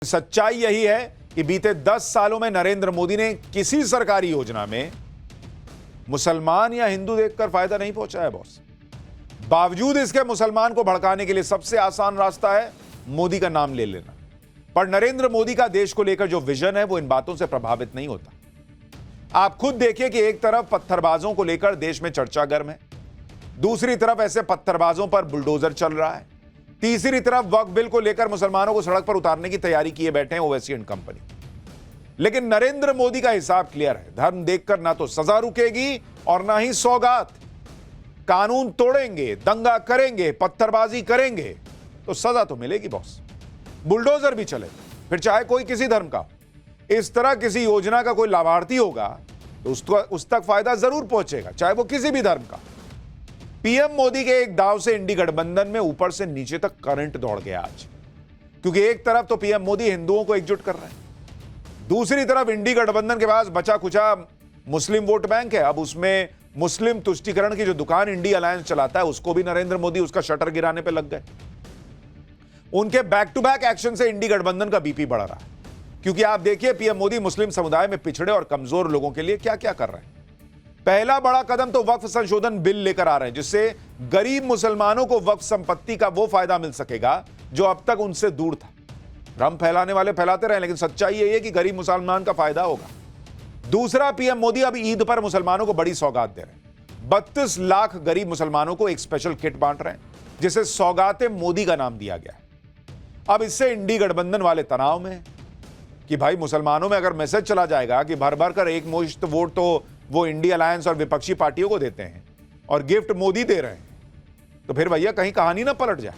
सच्चाई यही है कि बीते 10 सालों में नरेंद्र मोदी ने किसी सरकारी योजना में मुसलमान या हिंदू देखकर फायदा नहीं पहुंचाया बॉस। बावजूद इसके मुसलमान को भड़काने के लिए सबसे आसान रास्ता है मोदी का नाम ले लेना। पर नरेंद्र मोदी का देश को लेकर जो विजन है वो इन बातों से प्रभावित नहीं होता। आप खुद देखिए कि एक तरफ पत्थरबाजों को लेकर देश में चर्चा गर्म है, दूसरी तरफ ऐसे पत्थरबाजों पर बुलडोजर चल रहा है, तीसरी तरफ वक्फ बिल को लेकर मुसलमानों को सड़क पर उतारने की तैयारी किए बैठे हैं ओवैसी एंड कंपनी। लेकिन नरेंद्र मोदी का हिसाब क्लियर है, धर्म देखकर ना तो सजा रुकेगी और ना ही सौगात। कानून तोड़ेंगे, दंगा करेंगे, पत्थरबाजी करेंगे तो सजा तो मिलेगी बॉस। बुलडोजर भी चले फिर चाहे कोई किसी धर्म का। इस तरह किसी योजना का कोई लाभार्थी होगा तो उस तक फायदा जरूर पहुंचेगा, चाहे वो किसी भी धर्म का। पीएम मोदी के एक दाव से इंडी गठबंधन में ऊपर से नीचे तक करंट दौड़ गया आज, क्योंकि एक तरफ तो पीएम मोदी हिंदुओं को एकजुट कर रहे हैं, दूसरी तरफ इंडी गठबंधन के पास बचा कुचा मुस्लिम वोट बैंक है। अब उसमें मुस्लिम तुष्टीकरण की जो दुकान इंडी अलायंस चलाता है उसको भी नरेंद्र मोदी उसका शटर गिराने पर लग गए। उनके बैक टू बैक एक्शन से इंडी गठबंधन का बीपी बढ़ रहा है, क्योंकि आप देखिए पीएम मोदी मुस्लिम समुदाय में पिछड़े और कमजोर लोगों के लिए क्या क्या कर रहे हैं। पहला बड़ा कदम तो वक्फ संशोधन बिल लेकर आ रहे हैं, जिससे गरीब मुसलमानों को वक्फ संपत्ति का वो फायदा मिल सकेगा जो अब तक उनसे दूर था। भ्रम फैलाने वाले फैलाते रहे, लेकिन सच्चाई यही है कि गरीब मुसलमान का फायदा होगा। दूसरा, पीएम मोदी अब ईद पर मुसलमानों को बड़ी सौगात दे रहे हैं। 32 लाख गरीब मुसलमानों को एक स्पेशल किट बांट रहे हैं, जिसे सौगाते मोदी का नाम दिया गया है। अब इससे इंडी गठबंधन वाले तनाव में है कि भाई मुसलमानों में अगर मैसेज चला जाएगा कि भर भर कर एक मुश्त वोट तो वो इंडी अलायंस और विपक्षी पार्टियों को देते हैं और गिफ्ट मोदी दे रहे हैं, तो फिर भैया कहीं कहानी ना पलट जाए।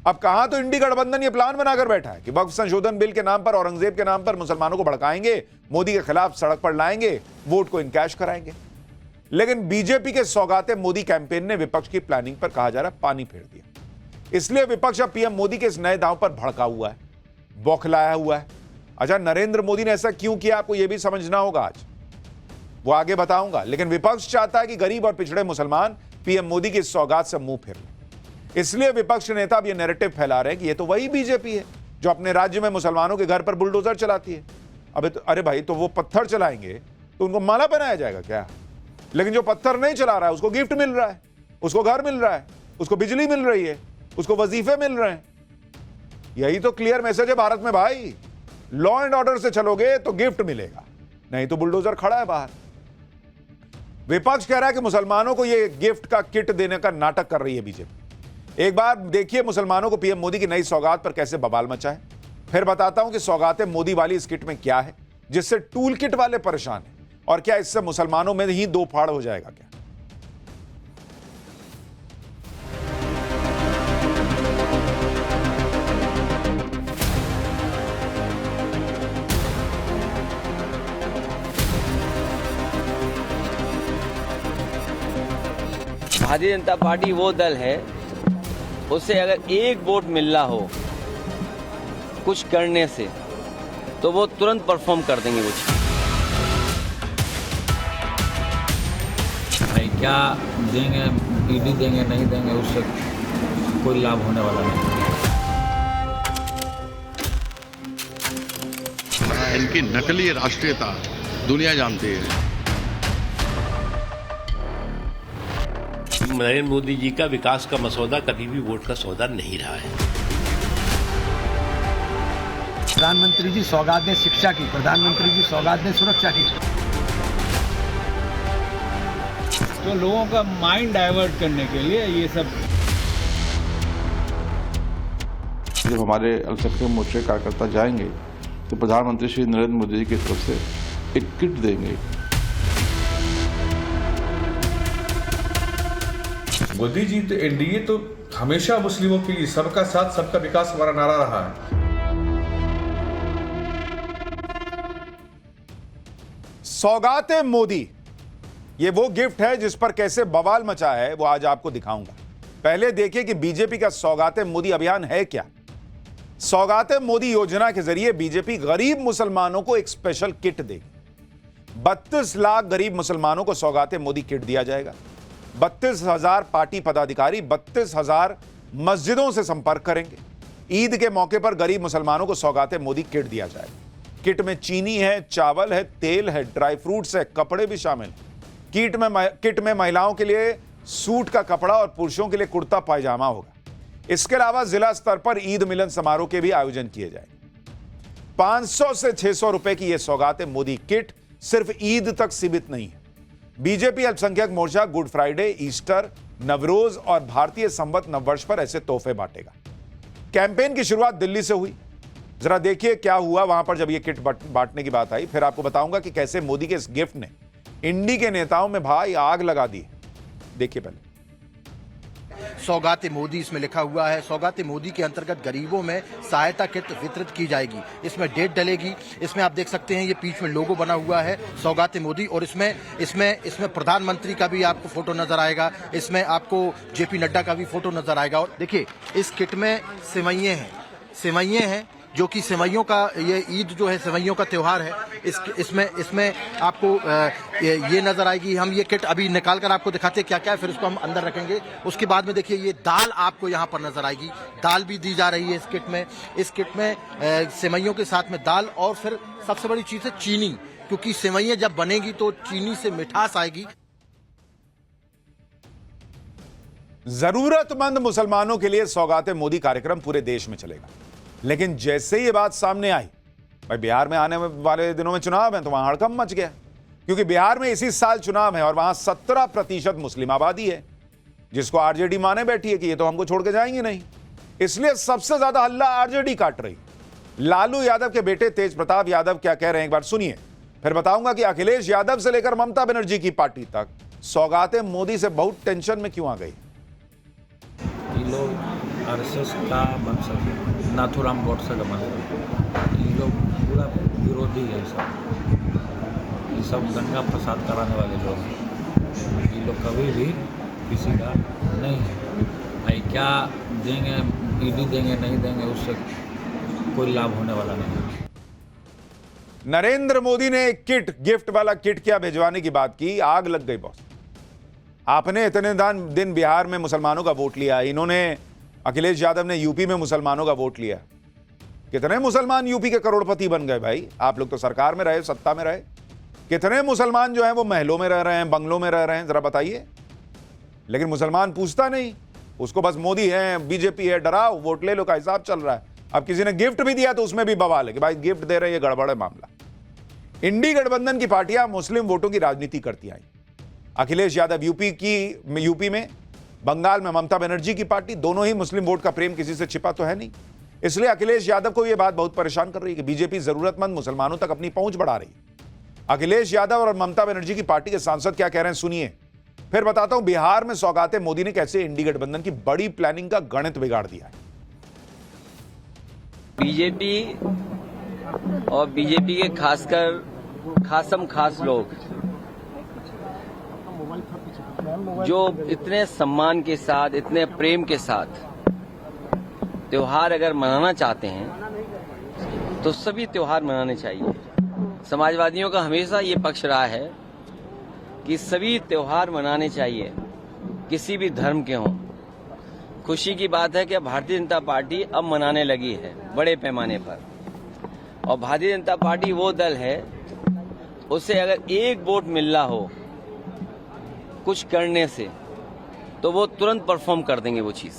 अब कहां तो इंडी गठबंधन ये प्लान बनाकर बैठा है कि वक्फ संशोधन बिल के नाम पर, औरंगजेब के नाम पर मुसलमानों को भड़काएंगे, मोदी के खिलाफ सड़क पर लाएंगे, वोट को इनकैश कराएंगे। लेकिन बीजेपी के सौगाते मोदी कैंपेन ने विपक्ष की प्लानिंग पर कहा जा रहा है पानी फेर दिया। इसलिए विपक्ष अब पीएम मोदी के इस नए दांव पर भड़का हुआ है, बौखलाया हुआ है। अच्छा, नरेंद्र मोदी ने ऐसा क्यों किया आपको यह भी समझना होगा, आज वो आगे बताऊंगा। लेकिन विपक्ष चाहता है कि गरीब और पिछड़े मुसलमान पीएम मोदी की इस सौगात से मुंह फेर लें। इसलिए विपक्ष नेता अब यह नैरेटिव फैला रहे हैं कि ये तो वही बीजेपी है जो अपने राज्य में मुसलमानों के घर पर बुलडोजर चलाती है। अरे भाई, तो वो पत्थर चलाएंगे तो उनको माला बनाया जाएगा क्या? लेकिन जो पत्थर नहीं चला रहा है उसको गिफ्ट मिल रहा है, उसको घर मिल रहा है, उसको बिजली मिल रही है, उसको वजीफे मिल रहे हैं। यही तो क्लियर मैसेज है भारत में भाई। लॉ एंड ऑर्डर से चलोगे तो गिफ्ट मिलेगा, नहीं तो बुलडोजर खड़ा है बाहर। विपक्ष कह रहा है कि मुसलमानों को यह गिफ्ट का किट देने का नाटक कर रही है बीजेपी। एक बार देखिए मुसलमानों को पीएम मोदी की नई सौगात पर कैसे बवाल मचा है, फिर बताता हूं कि सौगातें मोदी वाली इस किट में क्या है जिससे टूल किट वाले परेशान हैं, और क्या इससे मुसलमानों में ही दो फाड़ हो जाएगा क्या। भारतीय जनता पार्टी वो दल है, उससे अगर एक वोट मिल रहा हो कुछ करने से तो वो तुरंत परफॉर्म कर देंगे। कुछ भाई क्या देंगे, ईडी देंगे नहीं देंगे, उससे कोई लाभ होने वाला नहीं। इनकी नकली राष्ट्रीयता दुनिया जानती है। नरेंद्र मोदी जी का विकास का मसौदा कभी भी वोट का सौदा नहीं रहा है। प्रधानमंत्री जी सौगात ने शिक्षा की, प्रधानमंत्री जी सौगात ने सुरक्षा की। तो लोगों का माइंड डाइवर्ट करने के लिए ये सब। जब हमारे अल्पसंख्यक मोर्चे कार्यकर्ता जाएंगे तो प्रधानमंत्री श्री नरेंद्र मोदी जी की तरफ से एक किट देंगे। मोदी जी तो एनडीए तो हमेशा मुस्लिमों के लिए सबका साथ सबका विकास हमारा नारा रहा है। सौगाते मोदी, ये वो गिफ्ट है जिस पर कैसे बवाल मचा है वो आज आपको दिखाऊंगा। पहले देखिए कि बीजेपी का सौगाते मोदी अभियान है क्या। सौगाते मोदी योजना के जरिए बीजेपी गरीब मुसलमानों को एक स्पेशल किट देगी। 32 लाख गरीब मुसलमानों को सौगाते मोदी किट दिया जाएगा। 32,000 पार्टी पदाधिकारी 32,000 मस्जिदों से संपर्क करेंगे। ईद के मौके पर गरीब मुसलमानों को सौगाते मोदी किट दिया जाएगा। किट में चीनी है, चावल है, तेल है, ड्राई फ्रूट्स है, कपड़े भी शामिल हैं। किट में महिलाओं के लिए सूट का कपड़ा और पुरुषों के लिए कुर्ता पायजामा होगा। इसके अलावा जिला स्तर पर ईद मिलन समारोह के भी आयोजन किए जाएंगे। 500 से 600 रुपए की यह सौगाते मोदी किट सिर्फ ईद तक सीमित नहीं है। बीजेपी अल्पसंख्यक मोर्चा गुड फ्राइडे, ईस्टर, नवरोज और भारतीय संवत नववर्ष पर ऐसे तोहफे बांटेगा। कैंपेन की शुरुआत दिल्ली से हुई। जरा देखिए क्या हुआ वहां पर जब यह किट बांटने की बात आई। फिर आपको बताऊंगा कि कैसे मोदी के इस गिफ्ट ने इंडी के नेताओं में भाई आग लगा दी। देखिए पहले। सौगाते मोदी इसमें लिखा हुआ है। सौगाते मोदी के अंतर्गत गरीबों में सहायता किट वितरित की जाएगी। इसमें डेट डलेगी। इसमें आप देख सकते हैं ये बीच में लोगो बना हुआ है सौगाते मोदी, और इसमें प्रधानमंत्री का भी आपको फोटो नजर आएगा। इसमें आपको जेपी नड्डा का भी फोटो नजर आएगा। और देखिए इस किट में सेवइयां हैं जो कि सेवइयों का, ये ईद जो है सेवइयों का त्योहार है। इसमें आपको ये नजर आएगी। हम ये किट अभी निकाल कर आपको दिखाते हैं क्या क्या है, फिर इसको हम अंदर रखेंगे। उसके बाद में देखिए ये दाल आपको यहाँ पर नजर आएगी। दाल भी दी जा रही है इस किट में सेवइयों के साथ में दाल, और फिर सबसे बड़ी चीज है चीनी, क्योंकि सेवइयां जब बनेगी तो चीनी से मिठास आएगी। जरूरतमंद मुसलमानों के लिए सौगाते मोदी कार्यक्रम पूरे देश में चलेगा। लेकिन जैसे ही ये बात सामने आई, भाई बिहार में आने वाले दिनों में चुनाव है, तो वहां हड़कंप मच गया, क्योंकि बिहार में इसी साल चुनाव है और वहां 17% मुस्लिम आबादी है, जिसको आरजेडी माने बैठी है कि ये तो हमको छोड़ के जाएंगे नहीं। इसलिए सबसे ज्यादा हल्ला आरजेडी काट रही। लालू यादव के बेटे तेज प्रताप यादव क्या कह रहे हैं, एक बार सुनिए, फिर बताऊंगा कि अखिलेश यादव से लेकर ममता बनर्जी की पार्टी तक सौगाते मोदी से बहुत टेंशन में क्यों आ गई। ये लोग आरएसएस का वंशज है, नाथूराम गोडसे का वंशज। ये लोग पूरा विरोधी है। ये सब दंगा फसाद कराने वाले लोग हैं। ये लोग कभी भी किसी का नहीं है। भाई क्या देंगे, ईडी देंगे नहीं देंगे, उससे कोई लाभ होने वाला नहीं है। नरेंद्र मोदी ने किट, गिफ्ट वाला किट क्या भिजवाने की बात की, आग लग गई बॉस। आपने इतने दिन बिहार में मुसलमानों का वोट लिया, इन्होंने अखिलेश यादव ने यूपी में मुसलमानों का वोट लिया। कितने मुसलमान यूपी के करोड़पति बन गए भाई। आप लोग तो सरकार में रहे, सत्ता में रहे। कितने मुसलमान जो हैं वो महलों में रह रहे हैं, बंगलों में रह रहे हैं, जरा बताइए। लेकिन मुसलमान पूछता नहीं, उसको बस मोदी है, बीजेपी है, डराओ वोट ले लो का हिसाब चल रहा है। अब किसी ने गिफ्ट भी दिया तो उसमें भी बवाल है कि भाई गिफ्ट दे रहे हैं, ये गड़बड़ है मामला। इंडी गठबंधन की पार्टियां मुस्लिम वोटों की राजनीति करती आई। अखिलेश यादव यूपी में, बंगाल में ममता बनर्जी की पार्टी, दोनों ही मुस्लिम वोट का प्रेम किसी से छिपा तो है नहीं। इसलिए अखिलेश यादव को यह बात बहुत परेशान कर रही है कि बीजेपी जरूरतमंद मुसलमानों तक अपनी पहुंच बढ़ा रही है। अखिलेश यादव और ममता बनर्जी की पार्टी के सांसद क्या कह रहे हैं, सुनिए, फिर बताता हूं बिहार में सौगाते मोदी ने कैसे इंडी गठबंधन की बड़ी प्लानिंग का गणित बिगाड़ दिया है। बीजेपी और बीजेपी के खासकर खास लोग जो इतने सम्मान के साथ, इतने प्रेम के साथ त्योहार अगर मनाना चाहते हैं तो सभी त्योहार मनाने चाहिए। समाजवादियों का हमेशा ये पक्ष रहा है कि सभी त्योहार मनाने चाहिए, किसी भी धर्म के हों। खुशी की बात है कि भारतीय जनता पार्टी अब मनाने लगी है बड़े पैमाने पर, और भारतीय जनता पार्टी वो दल है, उसे अगर एक वोट मिल रहा हो कुछ करने से तो वो तुरंत परफॉर्म कर देंगे वो चीज।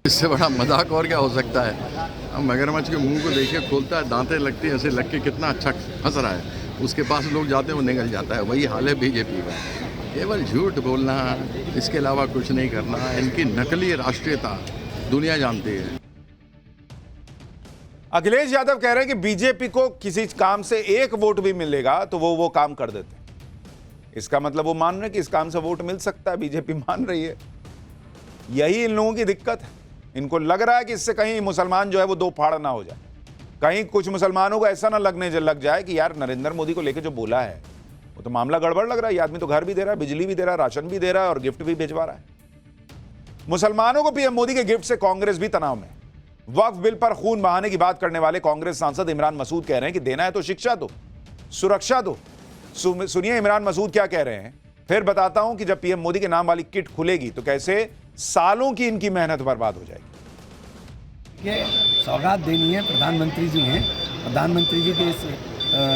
इससे बड़ा मजाक और क्या हो सकता है। हम मगरमच्छ के मुंह को देखिए, खोलता है, दांतें लगती है, ऐसे लग के कितना अच्छा हंस रहा है, उसके पास लोग जाते हैं वो निकल जाता है। वही हाल है बीजेपी का, केवल झूठ बोलना, इसके अलावा कुछ नहीं करना। इनकी नकली राष्ट्रीयता दुनिया जानती है। अखिलेश यादव कह रहे हैं कि बीजेपी को किसी काम से एक वोट भी मिलेगा तो वो काम कर देते हैं। इसका मतलब वो मान रहे हैं कि इस काम से वोट मिल सकता है, बीजेपी मान रही है। यही इन लोगों की दिक्कत है। इनको लग रहा है कि इससे कहीं मुसलमान जो है वो दो फाड़ ना हो जाए, कहीं कुछ मुसलमानों को ऐसा ना लग जाए कि यार नरेंद्र मोदी को लेकर जो बोला है वो तो मामला गड़बड़ लग रहा है। ये आदमी तो घर भी दे रहा है, बिजली भी दे रहा है, राशन भी दे रहा है और गिफ्ट भी भिजवा रहा है। मुसलमानों को पीएम मोदी के गिफ्ट से कांग्रेस भी तनाव में। वक्फ बिल पर खून बहाने की बात करने वाले कांग्रेस सांसद इमरान मसूद कह रहे हैं कि देना है तो शिक्षा दो, सुरक्षा दो। सुनिए इमरान मसूद क्या कह रहे हैं, फिर बताता हूं कि जब पीएम मोदी के नाम वाली किट खुलेगी तो कैसे सालों की इनकी मेहनत बर्बाद हो जाएगी। ये सौगात देनी है, प्रधानमंत्री जी हैं। प्रधानमंत्री जी के इस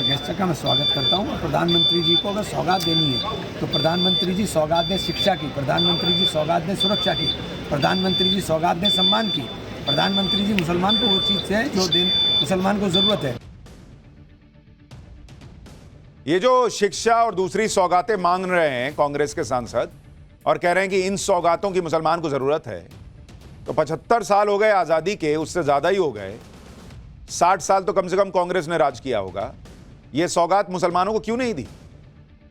गेस्टर का मैं स्वागत करता हूँ। और प्रधानमंत्री जी को अगर सौगात देनी है तो प्रधानमंत्री जी सौगात दें शिक्षा की, प्रधानमंत्री जी सौगात दें सुरक्षा की, प्रधानमंत्री जी सौगात दें सम्मान की। प्रधानमंत्री जी मुसलमान को वो चीज़ है जो मुसलमान को ज़रूरत है। ये जो शिक्षा और दूसरी सौगातें मांग रहे हैं कांग्रेस के सांसद और कह रहे हैं कि इन सौगातों की मुसलमान को जरूरत है, तो 75 साल हो गए आजादी के, उससे ज्यादा ही हो गए, 60 साल तो कम से कम कांग्रेस ने राज किया होगा। ये सौगात मुसलमानों को क्यों नहीं दी?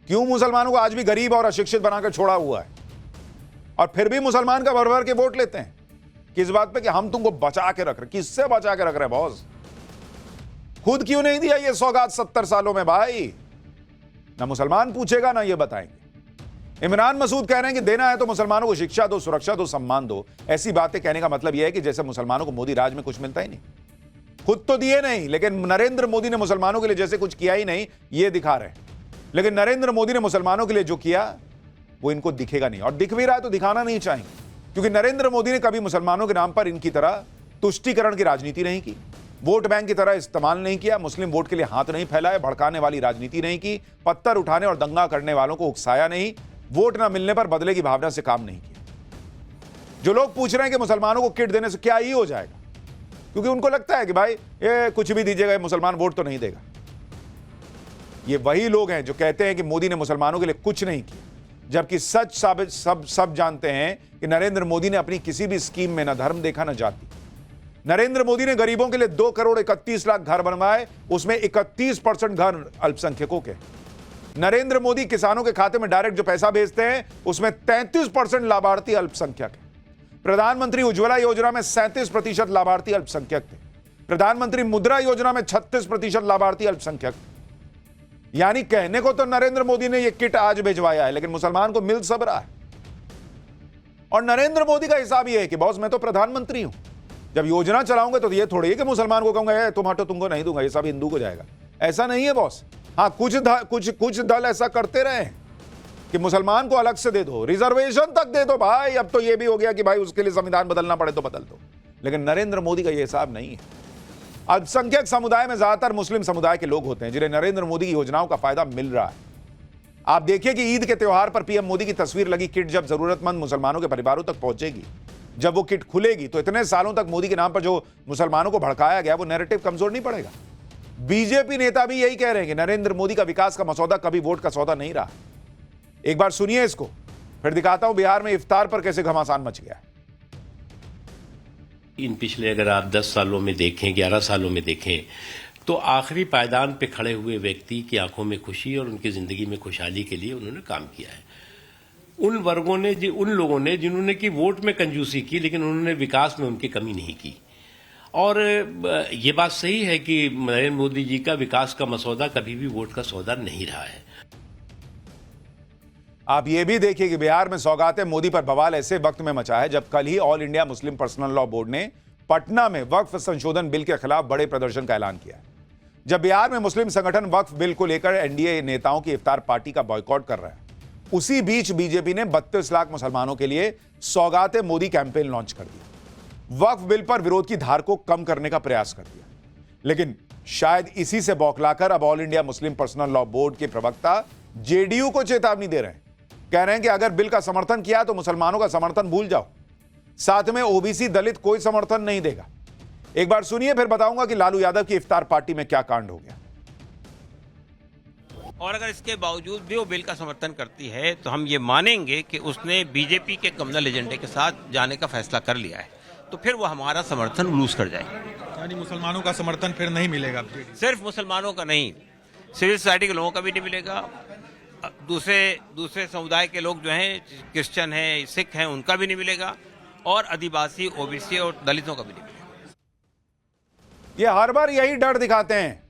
क्यों मुसलमानों को आज भी गरीब और अशिक्षित बनाकर छोड़ा हुआ है? और फिर भी मुसलमान का भर भर के वोट लेते हैं किस बात पे कि हम तुमको बचा के रख रहे। किससे बचा के रख रहे बॉस? खुद क्यों नहीं दिया ये सौगात 70 सालों में भाई? ना मुसलमान पूछेगा ना ये बताएंगे। इमरान मसूद कह रहे हैं कि देना है तो मुसलमानों को शिक्षा दो, सुरक्षा दो, सम्मान दो। ऐसी बातें कहने का मतलब यह है कि जैसे मुसलमानों को मोदी राज में कुछ मिलता ही नहीं। खुद तो दिए नहीं, लेकिन नरेंद्र मोदी ने मुसलमानों के लिए जैसे कुछ किया ही नहीं ये दिखा रहे हैं। लेकिन नरेंद्र मोदी ने मुसलमानों के लिए जो किया वो इनको दिखेगा नहीं, और दिख भी रहा है तो दिखाना नहीं चाहेंगे, क्योंकि नरेंद्र मोदी ने कभी मुसलमानों के नाम पर इनकी तरह तुष्टीकरण की राजनीति नहीं की, वोट बैंक की तरह इस्तेमाल नहीं किया, मुस्लिम वोट के लिए हाथ नहीं फैलाए, भड़काने वाली राजनीति नहीं की, पत्थर उठाने और दंगा करने वालों को उकसाया नहीं, वोट ना मिलने पर बदले की भावना से काम नहीं किया। जो लोग पूछ रहे हैं कि मुसलमानों को किट देने से क्या ही हो जाएगा, क्योंकि उनको लगता है कि भाई ये कुछ भी दीजिएगा, ये मुसलमान वोट तो नहीं देगा। ये वही लोग हैं जो कहते हैं कि मोदी ने मुसलमानों के लिए कुछ नहीं किया, जबकि सच साबित सब जानते हैं कि नरेंद्र मोदी ने अपनी किसी भी स्कीम में न धर्म देखा न जाति। नरेंद्र मोदी ने गरीबों के लिए 2 करोड़ 31 लाख घर बनवाए, उसमें 31% घर अल्पसंख्यकों के। नरेंद्र मोदी किसानों के खाते में डायरेक्ट जो पैसा भेजते हैं उसमें 33% लाभार्थी अल्पसंख्यक है। प्रधानमंत्री उज्ज्वला योजना में 37% लाभार्थी अल्पसंख्यक थे। प्रधानमंत्री मुद्रा योजना में 36% लाभार्थी अल्पसंख्यक। यानी कहने को तो नरेंद्र मोदी ने यह किट आज भिजवाया है, लेकिन मुसलमान को मिल सब रहा है। और नरेंद्र मोदी का हिसाब यह है कि बॉस मैं तो प्रधानमंत्री हूं, जब योजना चलाऊंगा तो ये थोड़ी है कि मुसलमान को कहूंगा तुम हटो, तुमको नहीं दूंगा, ये सब हिंदू को जाएगा। ऐसा नहीं है बॉस। हाँ, कुछ दल ऐसा करते रहे कि मुसलमान को अलग से दे दो, रिजर्वेशन तक दे दो भाई। अब तो ये भी हो गया कि भाई उसके लिए संविधान बदलना पड़े तो बदल दो, लेकिन नरेंद्र मोदी का यह हिसाब नहीं है। अल्पसंख्यक समुदाय में ज्यादातर मुस्लिम समुदाय के लोग होते हैं जिन्हें नरेंद्र मोदी की योजनाओं का फायदा मिल रहा है। आप देखिए कि ईद के त्योहार पर पीएम मोदी की तस्वीर लगी किट जब जरूरतमंद मुसलमानों के परिवारों तक पहुंचेगी, जब वो किट खुलेगी, तो इतने सालों तक मोदी के नाम पर जो मुसलमानों को भड़काया गया वो नैरेटिव कमजोर नहीं पड़ेगा। बीजेपी नेता भी यही कह रहे हैं कि नरेंद्र मोदी का विकास का मसौदा कभी वोट का सौदा नहीं रहा। एक बार सुनिए इसको, फिर दिखाता हूं बिहार में इफ्तार पर कैसे घमासान मच गया। इन पिछले अगर आप 10 सालों में देखें, 11 सालों में देखें, तो आखिरी पायदान पे खड़े हुए व्यक्ति की आंखों में खुशी और उनकी जिंदगी में खुशहाली के लिए उन्होंने काम किया है। उन वर्गों ने, उन लोगों ने जिन्होंने कि वोट में कंजूसी की, लेकिन उन्होंने विकास में उनकी कमी नहीं की। और ये बात सही है कि नरेंद्र मोदी जी का विकास का मसौदा कभी भी वोट का सौदा नहीं रहा है। आप ये भी देखिए कि बिहार में सौगातें मोदी पर बवाल ऐसे वक्त में मचा है जब कल ही all India Muslim personal law board ने पटना में वक्फ संशोधन बिल के खिलाफ बड़े प्रदर्शन का ऐलान किया। जब बिहार में मुस्लिम संगठन वक्फ बिल को लेकर एनडीए नेताओं की इफ्तार पार्टी का बॉयकॉट कर रहा है, उसी बीच बीजेपी ने 32 लाख मुसलमानों के लिए सौगातें मोदी कैंपेन लॉन्च कर दिया। वक्फ बिल पर विरोध की धार को कम करने का प्रयास कर दिया, लेकिन शायद इसी से बौखलाकर अब all India Muslim personal law board के प्रवक्ता जेडीयू को चेतावनी दे रहे हैं। कह रहे हैं कि अगर बिल का समर्थन किया तो मुसलमानों का समर्थन भूल जाओ, साथ में ओबीसी दलित कोई समर्थन नहीं देगा। एक बार सुनिए, फिर बताऊंगा कि लालू यादव की इफ्तार पार्टी में क्या कांड हो गया। और अगर इसके बावजूद भी वो बिल का समर्थन करती है तो हम ये मानेंगे कि उसने बीजेपी के कम्युनल एजेंडे के साथ जाने का फैसला कर लिया है, तो फिर वो हमारा समर्थन लूज कर जाएगी। यानी मुसलमानों का समर्थन फिर नहीं मिलेगा? सिर्फ मुसलमानों का नहीं, सिविल सोसाइटी के लोगों का भी नहीं मिलेगा, दूसरे समुदाय के लोग जो हैं, क्रिश्चियन हैं, सिख हैं, उनका भी नहीं मिलेगा, और आदिवासी, ओबीसी और दलितों का भी नहीं मिलेगा। ये हर बार यही डर दिखाते हैं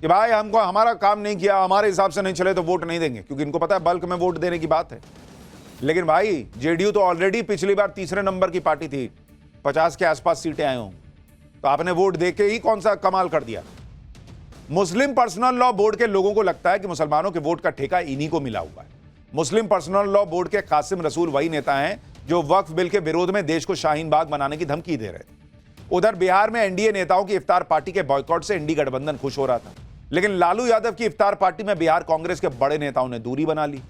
कि भाई हमको हमारा काम नहीं किया, हमारे हिसाब से नहीं चले तो वोट नहीं देंगे, क्योंकि इनको पता है बल्क में वोट देने की बात है। लेकिन भाई जेडीयू तो ऑलरेडी पिछली बार तीसरे नंबर की पार्टी थी, 50 के आसपास सीटें आए हों, तो आपने वोट देके ही कौन सा कमाल कर दिया। मुस्लिम पर्सनल लॉ बोर्ड के लोगों को लगता है कि मुसलमानों के वोट का ठेका इन्हीं को मिला हुआ है। मुस्लिम पर्सनल लॉ बोर्ड के कासिम रसूल वही नेता हैं जो वक्फ बिल के विरोध में देश को शाहीन बाग बनाने की धमकी दे रहे थे। उधर बिहार में एनडीए नेताओं की इफ्तार पार्टी के बॉयकॉट से इंडी गठबंधन खुश हो रहा था, लेकिन लालू यादव की इफ्तार पार्टी में बिहार कांग्रेस के बड़े नेताओं ने दूरी बना ली।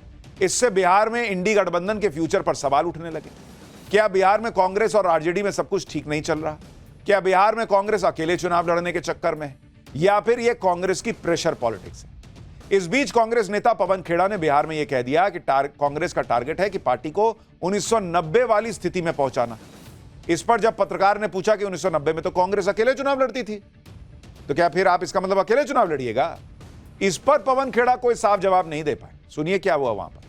इससे बिहार में इंडी गठबंधन के फ्यूचर पर सवाल उठने लगे। क्या बिहार में कांग्रेस और आरजेडी में सब कुछ ठीक नहीं चल रहा? क्या बिहार में कांग्रेस अकेले चुनाव लड़ने के चक्कर में है, या फिर यह कांग्रेस की प्रेशर पॉलिटिक्स है? इस बीच कांग्रेस नेता पवन खेड़ा ने बिहार में यह कह दिया कि कांग्रेस का टारगेट है कि पार्टी को 1990 वाली स्थिति में पहुंचाना। इस पर जब पत्रकार ने पूछा कि 1990 में तो कांग्रेस अकेले चुनाव लड़ती थी, तो क्या फिर आप इसका मतलब अकेले चुनाव लड़िएगा? इस पर पवन खेड़ा कोई साफ जवाब नहीं दे पाए। सुनिए क्या हुआ वहां पर।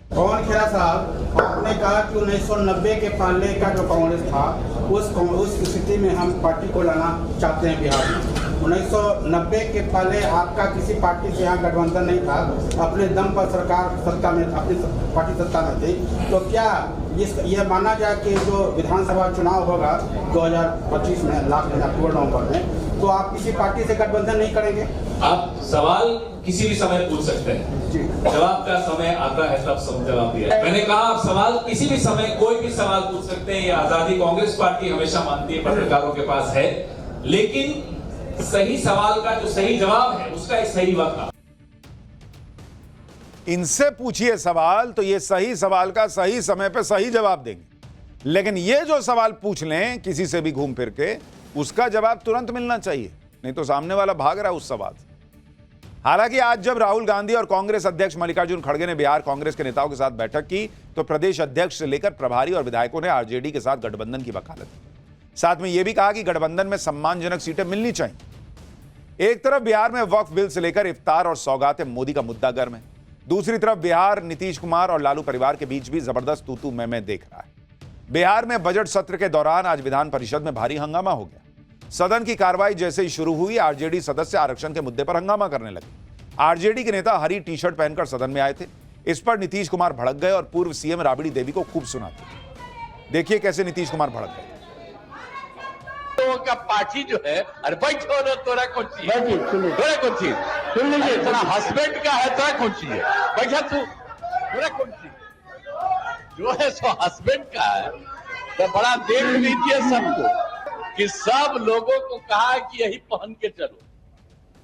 पवन खेड़ा साहब, आपने कहा कि 1990 के पहले का जो कांग्रेस था उस स्थिति में हम पार्टी को लाना चाहते हैं बिहार में। 1990 के पहले आपका किसी पार्टी से यहाँ गठबंधन नहीं था, अपने दम पर सरकार सत्ता में, अपनी पार्टी सत्ता में थी। तो क्या यह माना जाए कि जो विधानसभा चुनाव होगा 2025 में, लास्ट में अक्टूबर नवंबर में, तो आप किसी पार्टी से गठबंधन नहीं करेंगे? आप सवाल किसी भी समय पूछ सकते हैं, जवाब का समय आता है तब सब जवाब दिया। मैंने कहा आप सवाल किसी भी समय कोई भी सवाल पूछ सकते हैं, ये आजादी कांग्रेस पार्टी हमेशा मानती है पत्रकारों के पास है, लेकिन सही सवाल का जो सही जवाब है उसका एक सही वक्त। इनसे पूछिए सवाल तो ये सही सवाल का सही समय पे सही जवाब देंगे, लेकिन ये जो सवाल पूछ लें किसी से भी घूम फिर के, उसका जवाब तुरंत मिलना चाहिए, नहीं तो सामने वाला भाग रहा है उस सवाल से। हालांकि आज जब राहुल गांधी और कांग्रेस अध्यक्ष मल्लिकार्जुन खड़गे ने बिहार कांग्रेस के नेताओं के साथ बैठक की, तो प्रदेश अध्यक्ष से लेकर प्रभारी और विधायकों ने आरजेडी के साथ गठबंधन की वकालत की। साथ में यह भी कहा कि गठबंधन में सम्मानजनक सीटें मिलनी चाहिए। एक तरफ बिहार में वक्फ बिल से लेकर इफ्तार और सौगात मोदी का मुद्दा गर्म है, दूसरी तरफ बिहार नीतीश कुमार और लालू परिवार के बीच भी जबरदस्त तू-तू मैं देख रहा है। बिहार में बजट सत्र के दौरान आज विधान परिषद में भारी हंगामा हो गया। सदन की कार्रवाई जैसे ही शुरू हुई, आरजेडी सदस्य आरक्षण के मुद्दे पर हंगामा करने लगे। आरजेडी के नेता हरी टी शर्ट पहनकर सदन में आए थे। इस पर नीतीश कुमार भड़क गए और पूर्व सीएम राबड़ी देवी को खूब सुनाते। देखिए कैसे नीतीश कुमार भड़क गए। लोगों का पार्टी जो है, अरे बैठो ना, तोरा कौन सी है, तोरा कौन सी, सुन लीजिए, तेरा हस्बैंड का है, तोरा कौन सी है, बैठा तू, तोरा कौन सी जो है सो हस्बैंड का है। तो बड़ा देख लीजिए सबको कि सब लोगों को कहा कि यही पहन के चलो।